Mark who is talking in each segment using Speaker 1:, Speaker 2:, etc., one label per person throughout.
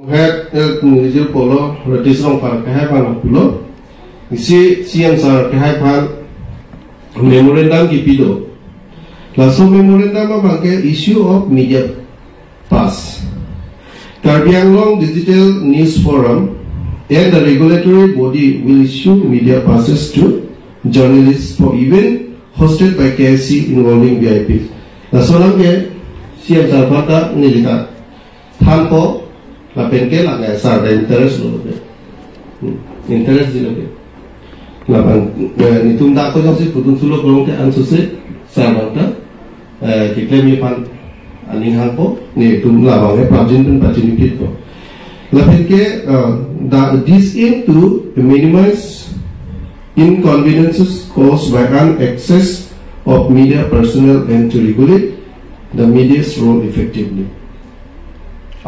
Speaker 1: Head Nizil Polo, Ratisong Park, Hapan Pulo, CM Sar, Hapan Memorandum Gipido. Lasso Memorandum of issue of media pass. Karbi Anglong Digital News Forum and the regulatory body will issue media passes to journalists for event hosted by KSC involving VIPs. Lasso Lange, CM Sarpata Nilita, Thampo. La penke la nggak sah ada interest loh, interest di lagi. Lapan itu tak kau jangan sih putun sulu belum ke ansusi sah bangta. Kita mipan aning hangpo ni itu labangnya pajin pun pajin itu. La penke this aim to minimize inconveniences caused by unaccess of media personnel and to regulate the media's role effectively.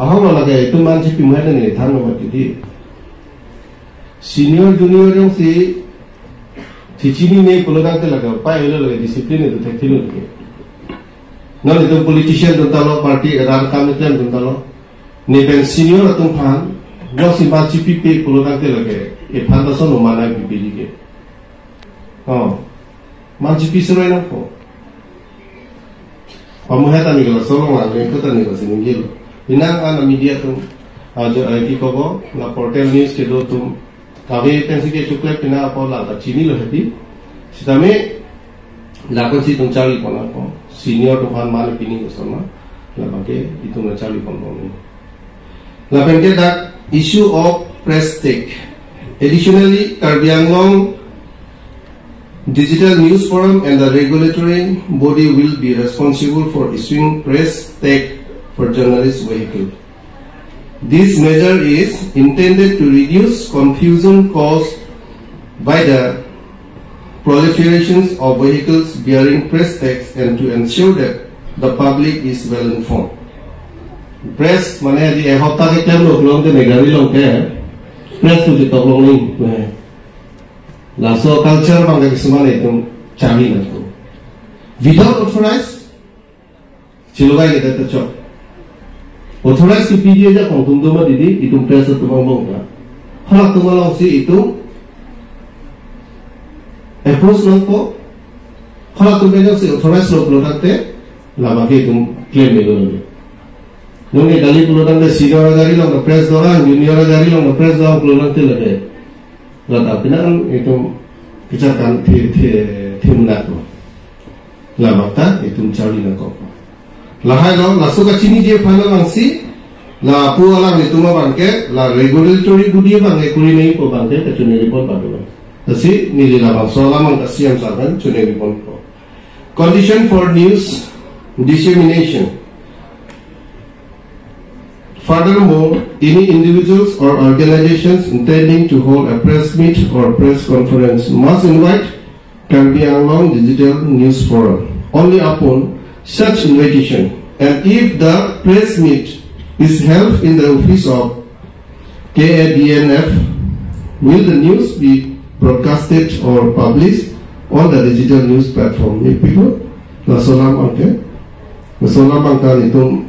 Speaker 1: Aham lagi itu manci pimuatan ini thang nomor tiga. Senior junior yang si cicini ni peluang tu lagi, pai lagi disiplin itu tertilu lagi. Nanti itu politician tu talo parti radar kami tu tu talo. Ni pen senior tu pan, jauh si manci pipi peluang tu lagi. Pan tu so nomana pipi lagi. Oh, manci pipi serai nak ko. Pamuhatan ni kalau solong lagi, itu tadi kalau sini gil. Inang an media tu, aja ki kobo, la portal news ke do tu, kami pensi ke cuklet pina apa la ta chini lo hati, sitame la kon si tung cari kon apa, senior tu han mal pini ko sama, la bangke itu na cari kon ni. La bangke that issue of press tech. Additionally, Karbi Anglong Digital News Forum and the regulatory body will be responsible for issuing press tech for journalist vehicle. This measure is intended to reduce confusion caused by the proliferations of vehicles bearing press tags and to ensure that the public is well informed. Press mana di hafta ke time long ke negari long ke press tu kita long ni. Laso culture bangga kesemana itu cari nanti. Without authorized, cilogai kita tercok. Authorized si PD aja kong tunggu didi itu press tu mambong kan. Hal tunggu lang si itu approach lang po. Hal tunggu lang si authorized lo product te labagi itu claim itu lagi. Nungi dali product te senior dari lang press orang, junior dari lang press orang product te lagi. Lata pinang itu kecakan timunat lo. Labakta itu cari lang kok. Lahai lo, laso ka chini je final langsi, la pu alam itu ma bangke, la regulatory body bangke kuri nei po bangke ka chune report padu. Tasi nili la bang so lamang ka siam saban chune report po. Condition for news dissemination. Furthermore, any individuals or organizations intending to hold a press meet or press conference must invite Karbi Anglong Digital News Forum only upon such invitation, and if the press meet is held in the office of KADNF, will the news be broadcasted or published on the digital news platform? If people, la solam angke, la solam angka itu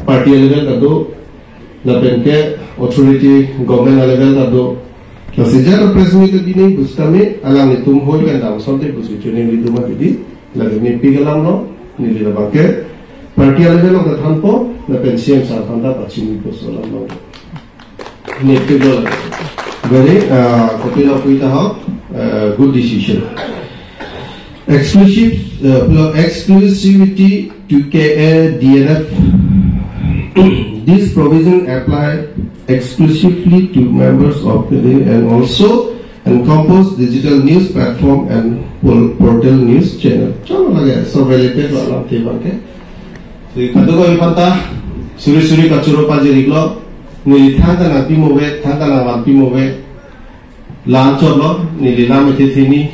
Speaker 1: party level tado, la penke authority government level tado, la sejarah press meet itu ini bustame alam itu hol kan dalam sonte busucune itu mah jadi lagi ni pigalam lo. Nili la bangke party level ng thampo na pensiam sa thanda pachimi ko solam lo ni pigol very kopila puita ha good decision exclusivity to KADNF. This provision apply exclusively to members of the and also encompass digital news platform and portal news channel. Chalo lagi so related walam tiban ke. Si kado ko ipanta suri kacuro pajeri lo ni thang kana pimobe thang kana wan pimobe lancho lo ni lam ete thini